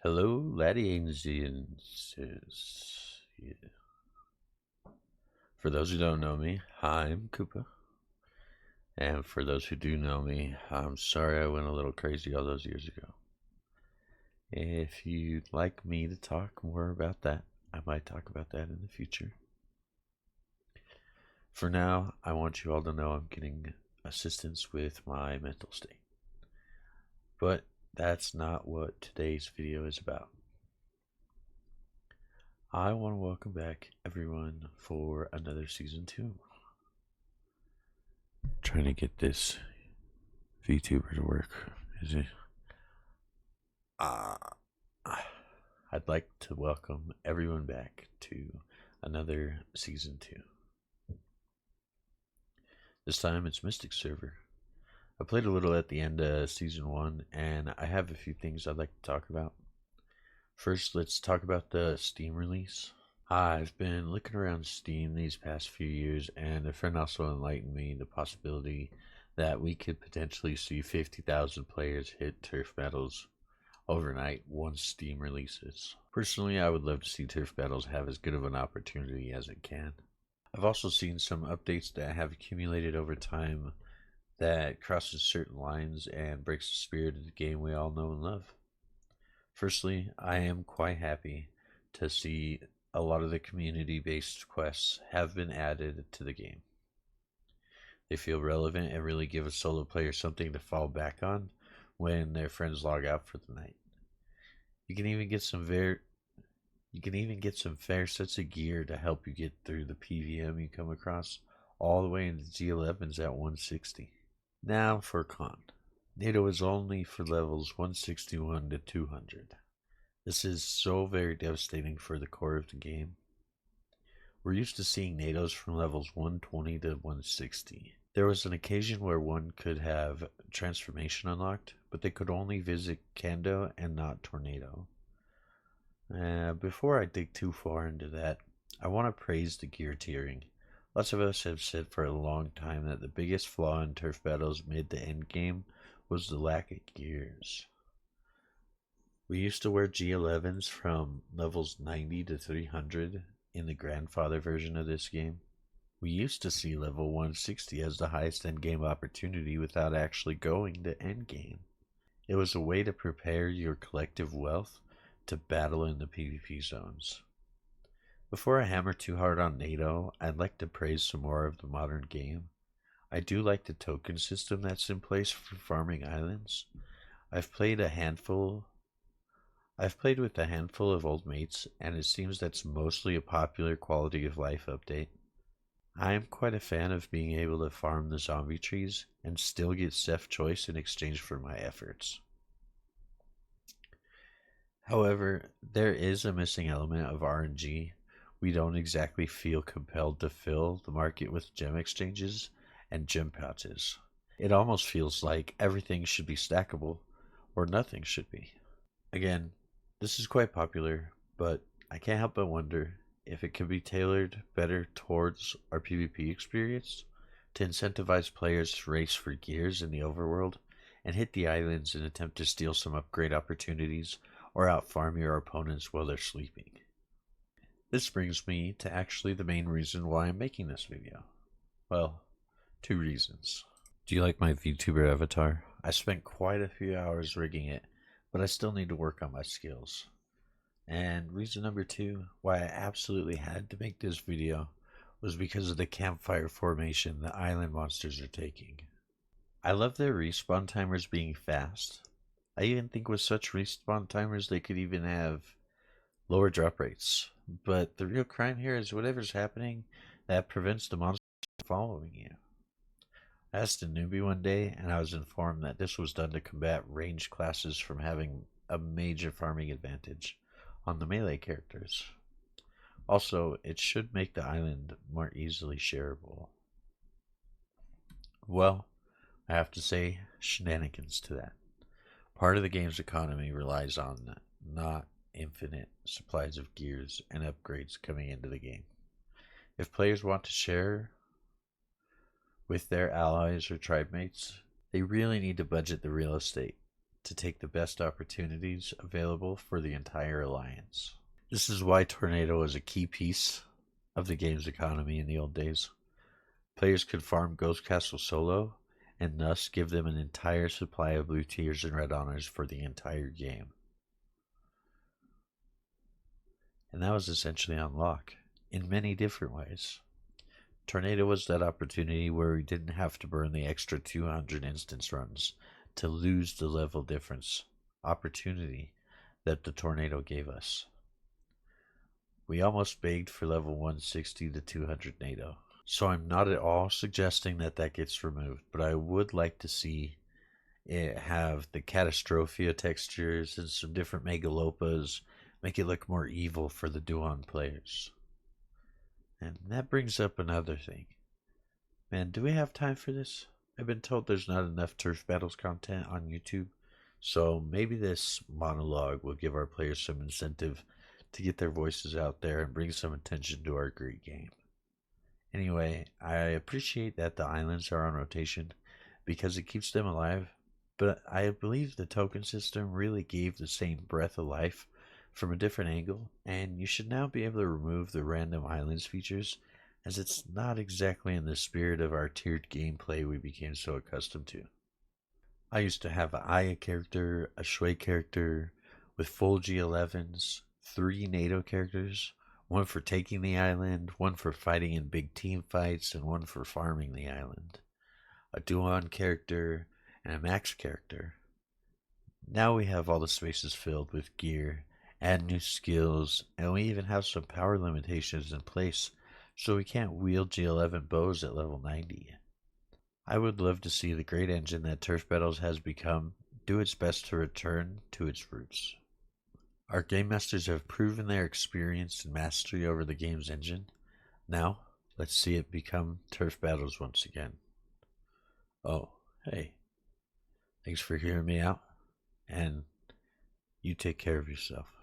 Hello, Ladiansians. Yeah. For those who don't know me, I'm Koopa. And for those who do know me, I'm sorry I went a little crazy all those years ago. If you'd like me to talk more about that, I might talk about that in the future. For now, I want you all to know I'm getting assistance with my mental state. But that's not what today's video is about. I want to welcome back everyone for another season 2. Trying to get this VTuber to work. Is it? Uh, I'd like to welcome everyone back to another season 2. This time it's Mystic Server. I played a little at the end of season 1, and I have a few things I'd like to talk about. First, let's talk about the Steam release. I've been looking around Steam these past few years, and a friend also enlightened me the possibility that we could potentially see 50,000 players hit Turf Battles overnight once Steam releases. Personally, I would love to see Turf Battles have as good of an opportunity as it can. I've also seen some updates that have accumulated over time that crosses certain lines and breaks the spirit of the game we all know and love. Firstly, I am quite happy to see a lot of the community-based quests have been added to the game. They feel relevant and really give a solo player something to fall back on when their friends log out for the night. You can even get some fair sets of gear to help you get through the PVM you come across all the way into G11s at 160. Now for con. NATO is only for levels 161 to 200. This is so very devastating for the core of the game. We're used to seeing NATOs from levels 120 to 160. There was an occasion where one could have transformation unlocked, but they could only visit Kando and not Tornado. Before I dig too far into that, I want to praise the gear tiering. Lots of us have said for a long time that the biggest flaw in Turf Battles mid to end game was the lack of gears. We used to wear G11s from levels 90 to 300 in the grandfather version of this game. We used to see level 160 as the highest endgame opportunity without actually going to endgame. It was a way to prepare your collective wealth to battle in the PvP zones. Before I hammer too hard on NATO, I'd like to praise some more of the modern game. I do like the token system that's in place for farming islands. I've played with a handful of old mates, and it seems that's mostly a popular quality of life update. I am quite a fan of being able to farm the zombie trees and still get Seth choice in exchange for my efforts. However, there is a missing element of RNG. We don't exactly feel compelled to fill the market with gem exchanges and gem pouches. It almost feels like everything should be stackable, or nothing should be. Again, this is quite popular, but I can't help but wonder if it could be tailored better towards our PvP experience to incentivize players to race for gears in the overworld and hit the islands and attempt to steal some upgrade opportunities or outfarm your opponents while they're sleeping. This brings me to actually the main reason why I'm making this video. Well, two reasons. Do you like my VTuber avatar? I spent quite a few hours rigging it, but I still need to work on my skills. And reason number two why I absolutely had to make this video was because of the campfire formation the island monsters are taking. I love their respawn timers being fast. I even think with such respawn timers they could even have lower drop rates. But the real crime here is whatever's happening that prevents the monsters from following you. I asked a newbie one day, and I was informed that this was done to combat ranged classes from having a major farming advantage on the melee characters. Also, it should make the island more easily shareable. Well, I have to say, shenanigans to that. Part of the game's economy relies on not infinite supplies of gears and upgrades coming into the game. If players want to share with their allies or tribe mates, they really need to budget the real estate. to take the best opportunities available for the entire alliance. This is why Tornado was a key piece of the game's economy in the old days. Players could farm Ghost Castle solo and thus give them an entire supply of blue tiers and red honors for the entire game. And that was essentially unlocked in many different ways. Tornado was that opportunity where we didn't have to burn the extra 200 instance runs to lose the level difference opportunity that the Tornado gave us. We almost begged for level 160 to 200 NATO. So I'm not at all suggesting that that gets removed, but I would like to see it have the Catastrophia textures and some different Megalopas, make it look more evil for the Duon players. And that brings up another thing. Man, do we have time for this? I've been told there's not enough Turf Battles content on YouTube, so maybe this monologue will give our players some incentive to get their voices out there and bring some attention to our great game. Anyway, I appreciate that the islands are on rotation because it keeps them alive, but I believe the token system really gave the same breath of life from a different angle, and you should now be able to remove the random islands features, as it's not exactly in the spirit of our tiered gameplay we became so accustomed to. I used to have an Aya character, a Shui character, with full G11s, 3 NATO characters, one for taking the island, one for fighting in big team fights, and one for farming the island. A Duon character, and a Max character. Now we have all the spaces filled with gear, and new skills, and we even have some power limitations in place, so we can't wield G11 bows at level 90. I would love to see the great engine that Turf Battles has become do its best to return to its roots. Our game masters have proven their experience and mastery over the game's engine. Now, let's see it become Turf Battles once again. Oh, hey. Thanks for hearing me out, and you take care of yourself.